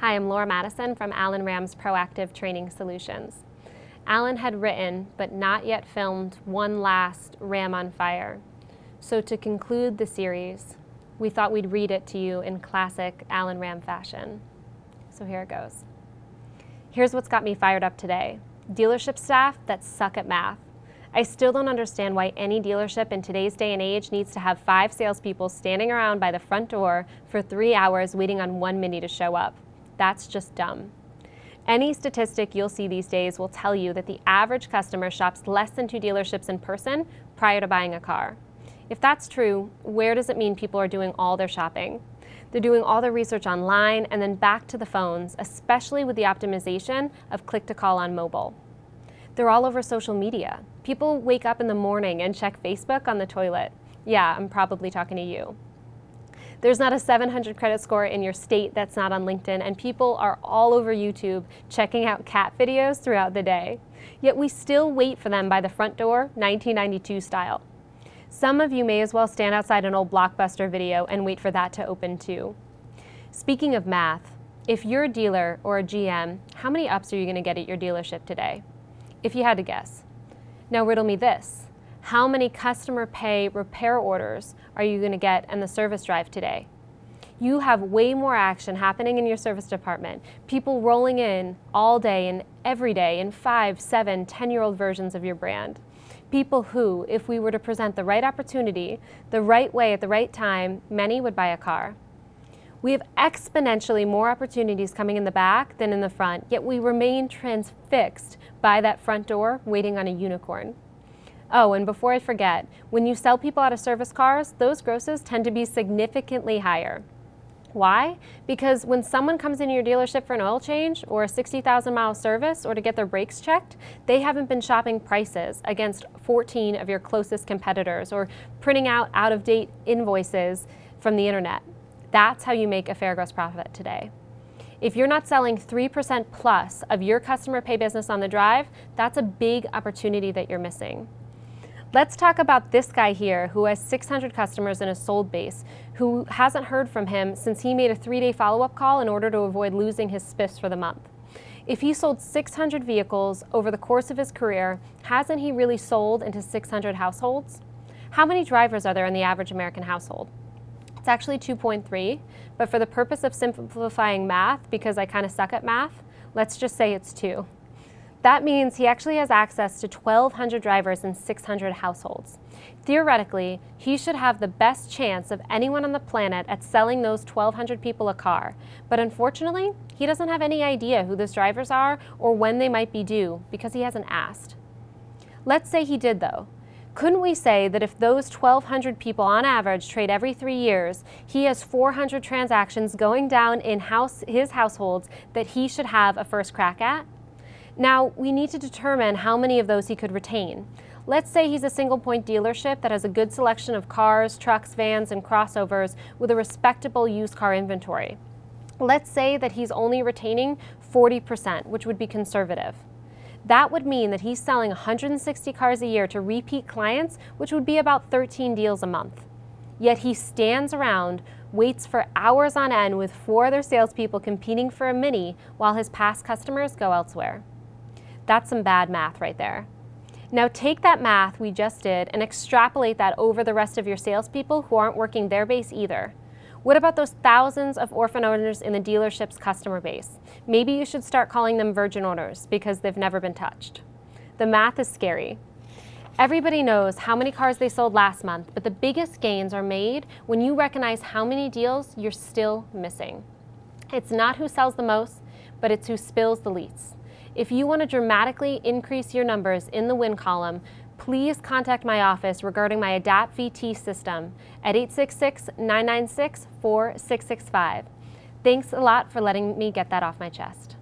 Hi, I'm Laura Madison from Allen Ram's Proactive Training Solutions. Allen had written, but not yet filmed, one last Ram on Fire. So to conclude the series, we thought we'd read it to you in classic Allen Ram fashion. So here it goes. Here's what's got me fired up today. Dealership staff that suck at math. I still don't understand why any dealership in today's day and age needs to have 5 salespeople standing around by the front door for 3 hours waiting on one Mini to show up. That's just dumb. Any statistic you'll see these days will tell you that the average customer shops less than 2 dealerships in person prior to buying a car. If that's true, where does it mean people are doing all their shopping? They're doing all their research online and then back to the phones, especially with the optimization of click-to-call on mobile. They're all over social media. People wake up in the morning and check Facebook on the toilet. Yeah, I'm probably talking to you. There's not a 700 credit score in your state that's not on LinkedIn, and people are all over YouTube checking out cat videos throughout the day. Yet we still wait for them by the front door, 1992 style. Some of you may as well stand outside an old Blockbuster video and wait for that to open too. Speaking of math, if you're a dealer or a GM, how many ups are you going to get at your dealership today? If you had to guess. Now riddle me this. How many customer pay repair orders are you going to get in the service drive today? You have way more action happening in your service department. People rolling in all day and every day in 5, 7, 10-year-old versions of your brand. People who, if we were to present the right opportunity, the right way at the right time, many would buy a car. We have exponentially more opportunities coming in the back than in the front, yet we remain transfixed by that front door waiting on a unicorn. Oh, and before I forget, when you sell people out of service cars, those grosses tend to be significantly higher. Why? Because when someone comes into your dealership for an oil change or a 60,000-mile service or to get their brakes checked, they haven't been shopping prices against 14 of your closest competitors or printing out out-of-date invoices from the internet. That's how you make a fair gross profit today. If you're not selling 3% plus of your customer pay business on the drive, that's a big opportunity that you're missing. Let's talk about this guy here who has 600 customers in a sold base, who hasn't heard from him since he made a 3-day follow-up call in order to avoid losing his spiffs for the month. If he sold 600 vehicles over the course of his career, hasn't he really sold into 600 households? How many drivers are there in the average American household? It's actually 2.3, but for the purpose of simplifying math, because I kind of suck at math, let's just say it's 2. That means he actually has access to 1,200 drivers in 600 households. Theoretically, he should have the best chance of anyone on the planet at selling those 1,200 people a car. But unfortunately, he doesn't have any idea who those drivers are or when they might be due because he hasn't asked. Let's say he did though. Couldn't we say that if those 1,200 people on average trade every 3 years, he has 400 transactions going down in his households that he should have a first crack at? Now, we need to determine how many of those he could retain. Let's say he's a single-point dealership that has a good selection of cars, trucks, vans, and crossovers with a respectable used car inventory. Let's say that he's only retaining 40%, which would be conservative. That would mean that he's selling 160 cars a year to repeat clients, which would be about 13 deals a month. Yet he stands around, waits for hours on end with 4 other salespeople competing for a Mini while his past customers go elsewhere. That's some bad math right there. Now take that math we just did and extrapolate that over the rest of your salespeople who aren't working their base either. What about those thousands of orphan owners in the dealership's customer base? Maybe you should start calling them virgin owners because they've never been touched. The math is scary. Everybody knows how many cars they sold last month, but the biggest gains are made when you recognize how many deals you're still missing. It's not who sells the most, but it's who spills the least. If you want to dramatically increase your numbers in the win column, please contact my office regarding my Adapt VT system at 866-996-4665. Thanks a lot for letting me get that off my chest.